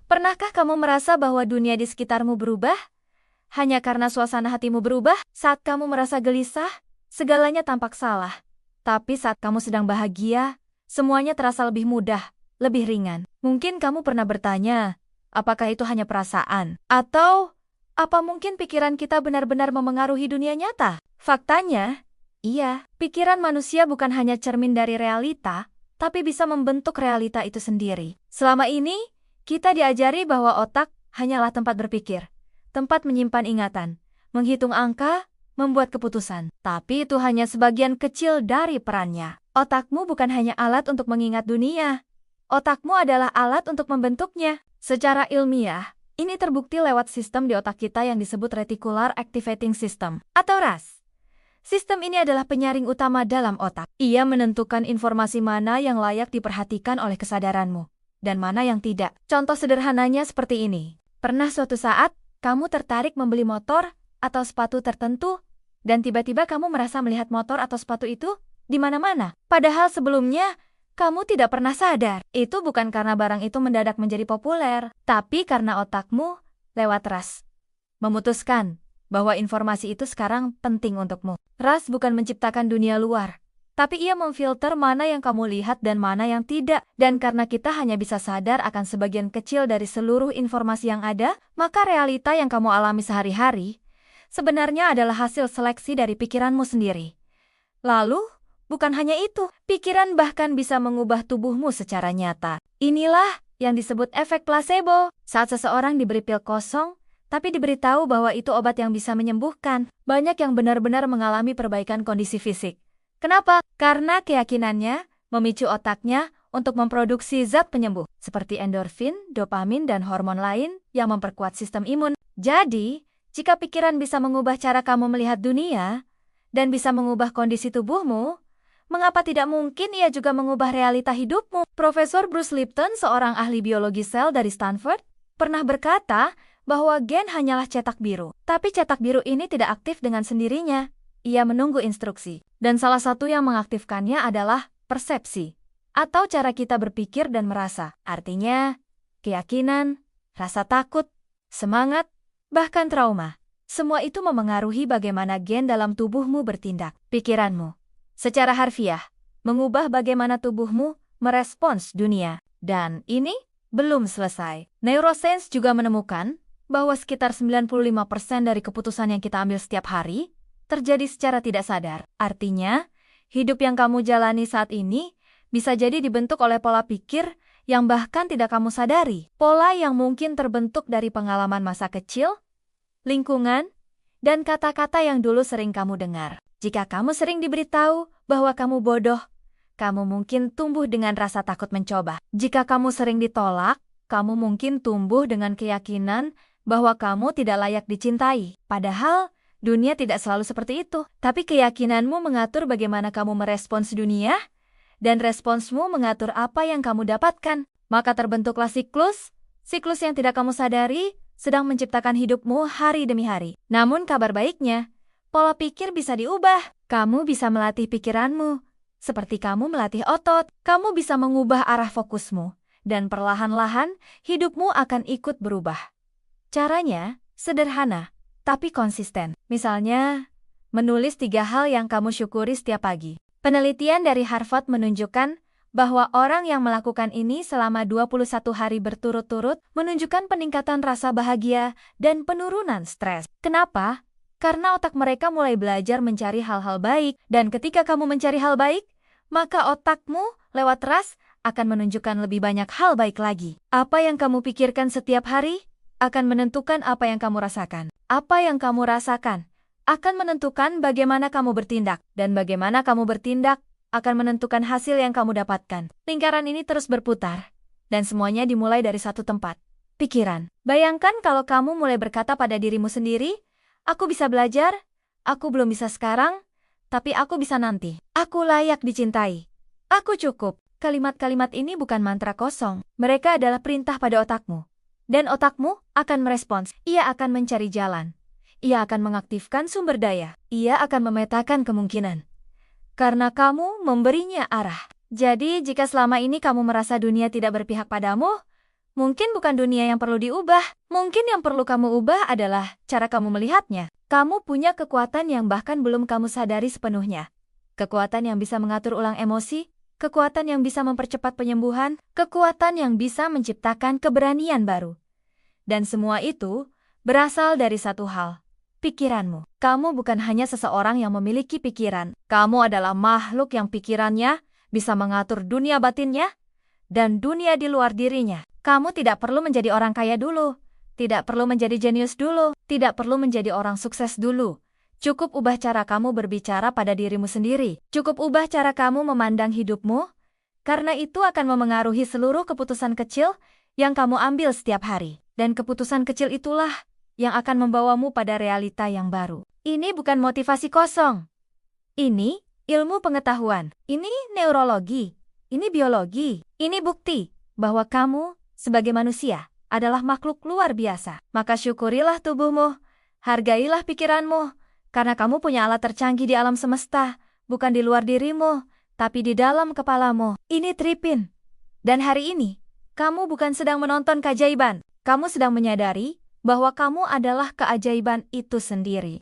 Pernahkah kamu merasa bahwa dunia di sekitarmu berubah? Hanya karena suasana hatimu berubah? Saat kamu merasa gelisah, segalanya tampak salah. Tapi saat kamu sedang bahagia, semuanya terasa lebih mudah, lebih ringan. Mungkin kamu pernah bertanya, apakah itu hanya perasaan? Atau, apa mungkin pikiran kita benar-benar memengaruhi dunia nyata? Faktanya, iya, pikiran manusia bukan hanya cermin dari realita, tapi bisa membentuk realita itu sendiri. Selama ini, kita diajari bahwa otak hanyalah tempat berpikir, tempat menyimpan ingatan, menghitung angka, membuat keputusan. Tapi itu hanya sebagian kecil dari perannya. Otakmu bukan hanya alat untuk mengingat dunia. Otakmu adalah alat untuk membentuknya. Secara ilmiah, ini terbukti lewat sistem di otak kita yang disebut Reticular Activating System, atau RAS. Sistem ini adalah penyaring utama dalam otak. Ia menentukan informasi mana yang layak diperhatikan oleh kesadaranmu, dan mana yang tidak. Contoh sederhananya seperti ini. Pernah suatu saat, kamu tertarik membeli motor atau sepatu tertentu, dan tiba-tiba kamu merasa melihat motor atau sepatu itu di mana-mana. Padahal sebelumnya, kamu tidak pernah sadar. Itu bukan karena barang itu mendadak menjadi populer, tapi karena otakmu, lewat RAS, memutuskan bahwa informasi itu sekarang penting untukmu. RAS bukan menciptakan dunia luar, tapi ia memfilter mana yang kamu lihat dan mana yang tidak. Dan karena kita hanya bisa sadar akan sebagian kecil dari seluruh informasi yang ada, maka realita yang kamu alami sehari-hari sebenarnya adalah hasil seleksi dari pikiranmu sendiri. Lalu, bukan hanya itu, pikiran bahkan bisa mengubah tubuhmu secara nyata. Inilah yang disebut efek placebo. Saat seseorang diberi pil kosong, tapi diberitahu bahwa itu obat yang bisa menyembuhkan, banyak yang benar-benar mengalami perbaikan kondisi fisik. Kenapa? Karena keyakinannya memicu otaknya untuk memproduksi zat penyembuh, seperti endorfin, dopamin, dan hormon lain yang memperkuat sistem imun. Jadi, jika pikiran bisa mengubah cara kamu melihat dunia, dan bisa mengubah kondisi tubuhmu, mengapa tidak mungkin ia juga mengubah realita hidupmu? Profesor Bruce Lipton, seorang ahli biologi sel dari Stanford, pernah berkata bahwa gen hanyalah cetak biru. Tapi cetak biru ini tidak aktif dengan sendirinya. Ia menunggu instruksi. Dan salah satu yang mengaktifkannya adalah persepsi, atau cara kita berpikir dan merasa. Artinya, keyakinan, rasa takut, semangat, bahkan trauma. Semua itu memengaruhi bagaimana gen dalam tubuhmu bertindak. Pikiranmu, secara harfiah, mengubah bagaimana tubuhmu merespons dunia. Dan ini belum selesai. Neuroscience juga menemukan bahwa sekitar 95% dari keputusan yang kita ambil setiap hari terjadi secara tidak sadar. Artinya, hidup yang kamu jalani saat ini bisa jadi dibentuk oleh pola pikir yang bahkan tidak kamu sadari. Pola yang mungkin terbentuk dari pengalaman masa kecil, lingkungan, dan kata-kata yang dulu sering kamu dengar. Jika kamu sering diberitahu bahwa kamu bodoh, kamu mungkin tumbuh dengan rasa takut mencoba. Jika kamu sering ditolak, kamu mungkin tumbuh dengan keyakinan bahwa kamu tidak layak dicintai. Padahal, dunia tidak selalu seperti itu. Tapi keyakinanmu mengatur bagaimana kamu merespons dunia, dan responsmu mengatur apa yang kamu dapatkan. Maka terbentuklah siklus yang tidak kamu sadari, sedang menciptakan hidupmu hari demi hari. Namun kabar baiknya, pola pikir bisa diubah. Kamu bisa melatih pikiranmu, seperti kamu melatih otot. Kamu bisa mengubah arah fokusmu, dan perlahan-lahan hidupmu akan ikut berubah. Caranya sederhana, tapi konsisten. Misalnya, menulis 3 hal yang kamu syukuri setiap pagi. Penelitian dari Harvard menunjukkan bahwa orang yang melakukan ini selama 21 hari berturut-turut menunjukkan peningkatan rasa bahagia dan penurunan stres. Kenapa? Karena otak mereka mulai belajar mencari hal-hal baik, dan ketika kamu mencari hal baik, maka otakmu lewat RAS akan menunjukkan lebih banyak hal baik lagi. Apa yang kamu pikirkan setiap hari akan menentukan apa yang kamu rasakan. Apa yang kamu rasakan akan menentukan bagaimana kamu bertindak, dan bagaimana kamu bertindak akan menentukan hasil yang kamu dapatkan. Lingkaran ini terus berputar, dan semuanya dimulai dari satu tempat, pikiran. Bayangkan kalau kamu mulai berkata pada dirimu sendiri, aku bisa belajar, aku belum bisa sekarang, tapi aku bisa nanti. Aku layak dicintai. Aku cukup. Kalimat-kalimat ini bukan mantra kosong. Mereka adalah perintah pada otakmu. Dan otakmu akan merespons. Ia akan mencari jalan. Ia akan mengaktifkan sumber daya. Ia akan memetakan kemungkinan. Karena kamu memberinya arah. Jadi, jika selama ini kamu merasa dunia tidak berpihak padamu, Mungkin bukan dunia yang perlu diubah. Mungkin yang perlu kamu ubah adalah cara kamu melihatnya. Kamu punya kekuatan yang bahkan belum kamu sadari sepenuhnya. Kekuatan yang bisa mengatur ulang emosi, kekuatan yang bisa mempercepat penyembuhan, kekuatan yang bisa menciptakan keberanian baru. Dan semua itu berasal dari satu hal, pikiranmu. Kamu bukan hanya seseorang yang memiliki pikiran. Kamu adalah makhluk yang pikirannya bisa mengatur dunia batinnya dan dunia di luar dirinya. Kamu tidak perlu menjadi orang kaya dulu, tidak perlu menjadi jenius dulu, tidak perlu menjadi orang sukses dulu. Cukup ubah cara kamu berbicara pada dirimu sendiri. Cukup ubah cara kamu memandang hidupmu, karena itu akan memengaruhi seluruh keputusan kecil yang kamu ambil setiap hari. Dan keputusan kecil itulah yang akan membawamu pada realita yang baru. Ini bukan motivasi kosong. Ini ilmu pengetahuan. Ini neurologi. Ini biologi. Ini bukti bahwa kamu sebagai manusia adalah makhluk luar biasa. Maka syukurilah tubuhmu, hargailah pikiranmu, karena kamu punya alat tercanggih di alam semesta, bukan di luar dirimu, tapi di dalam kepalamu. Ini Tripin. Dan hari ini, kamu bukan sedang menonton keajaiban. Kamu sedang menyadari bahwa kamu adalah keajaiban itu sendiri.